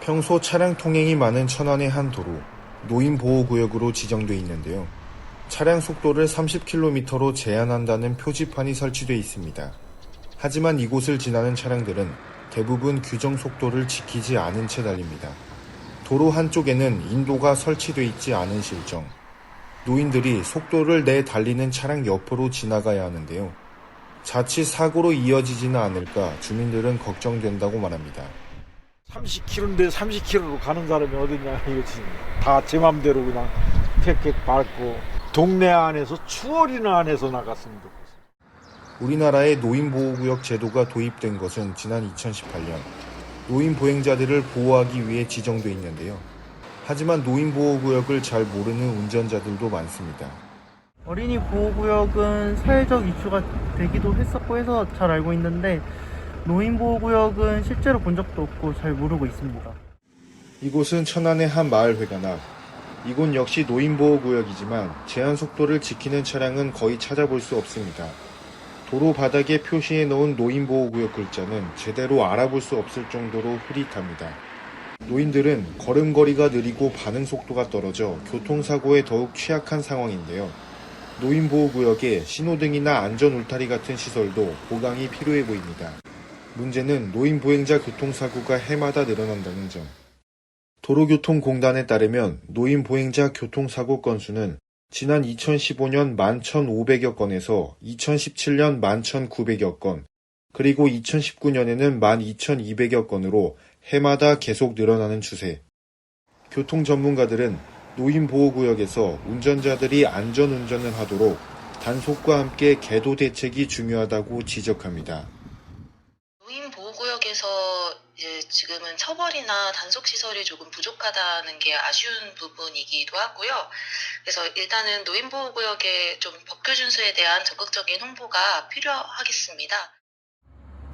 평소 차량 통행이 많은 천안의 한 도로, 노인보호구역으로 지정돼 있는데요. 차량 속도를 30km로 제한한다는 표지판이 설치돼 있습니다. 하지만 이곳을 지나는 차량들은 대부분 규정 속도를 지키지 않은 채 달립니다. 도로 한쪽에는 인도가 설치돼 있지 않은 실정. 노인들이 속도를 내 달리는 차량 옆으로 지나가야 하는데요. 자칫 사고로 이어지지는 않을까 주민들은 걱정된다고 말합니다. 30km인데 30km로 가는 사람이 어딨냐 이거지. 다 제 맘대로 그냥 팩팩 밟고 동네 안에서 추월이나 안에서 나갔습니다. 우리나라의 노인보호구역 제도가 도입된 것은 지난 2018년 노인 보행자들을 보호하기 위해 지정돼 있는데요. 하지만 노인보호구역을 잘 모르는 운전자들도 많습니다. 어린이 보호구역은 사회적 이슈가 되기도 했었고 해서 잘 알고 있는데 노인 보호구역은 실제로 본 적도 없고 잘 모르고 있습니다. 이곳은 천안의 한 마을 회관 앞. 이곳 역시 노인보호구역이지만 제한 속도를 지키는 차량은 거의 찾아볼 수 없습니다. 도로 바닥에 표시해 놓은 노인보호구역 글자는 제대로 알아볼 수 없을 정도로 흐릿합니다. 노인들은 걸음걸이가 느리고 반응 속도가 떨어져 교통사고에 더욱 취약한 상황인데요. 노인보호구역에 신호등이나 안전울타리 같은 시설도 보강이 필요해 보입니다. 문제는 노인보행자 교통사고가 해마다 늘어난다는 점. 도로교통공단에 따르면 노인보행자 교통사고 건수는 지난 2015년 11,500여 건에서 2017년 11,900여 건, 그리고 2019년에는 12,200여 건으로 해마다 계속 늘어나는 추세. 교통 전문가들은 노인보호구역에서 운전자들이 안전운전을 하도록 단속과 함께 계도 대책이 중요하다고 지적합니다. 노인보호구역에서 지금은 처벌이나 단속시설이 조금 부족하다는 게 아쉬운 부분이기도 하고요. 그래서 일단은 노인보호구역의 좀 법규 준수에 대한 적극적인 홍보가 필요하겠습니다.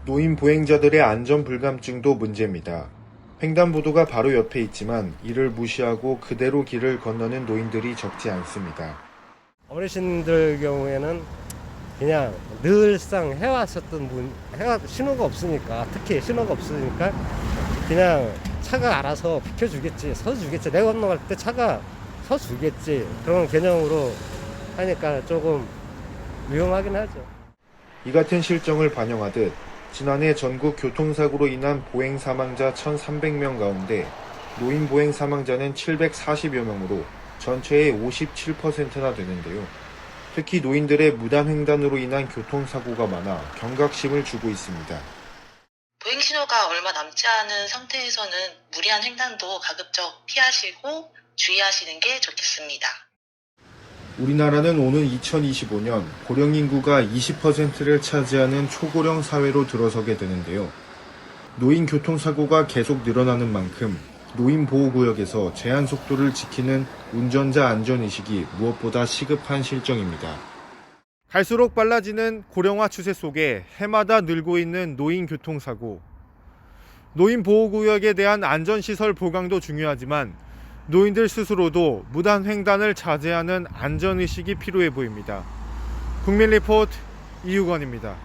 노인 보행자들의 안전 불감증도 문제입니다. 횡단보도가 바로 옆에 있지만 이를 무시하고 그대로 길을 건너는 노인들이 적지 않습니다. 어르신들 경우에는 그냥 늘상 해왔었던 신호가 없으니까, 특히 신호가 없으니까 그냥 차가 알아서 비켜주겠지, 서주겠지, 내가 건너갈 때 차가 서주겠지, 그런 개념으로 하니까 조금 위험하긴 하죠. 이 같은 실정을 반영하듯 지난해 전국 교통사고로 인한 보행 사망자 1,300명 가운데 노인 보행 사망자는 740여 명으로 전체의 57%나 되는데요. 특히 노인들의 무단 횡단으로 인한 교통사고가 많아 경각심을 주고 있습니다. 보행신호가 얼마 남지 않은 상태에서는 무리한 횡단도 가급적 피하시고 주의하시는 게 좋겠습니다. 우리나라는 오는 2025년 고령 인구가 20%를 차지하는 초고령 사회로 들어서게 되는데요. 노인 교통사고가 계속 늘어나는 만큼 노인보호구역에서 제한 속도를 지키는 운전자 안전의식이 무엇보다 시급한 실정입니다. 갈수록 빨라지는 고령화 추세 속에 해마다 늘고 있는 노인 교통사고. 노인보호구역에 대한 안전시설 보강도 중요하지만 노인들 스스로도 무단 횡단을 자제하는 안전의식이 필요해 보입니다. 국민리포트 이유건입니다.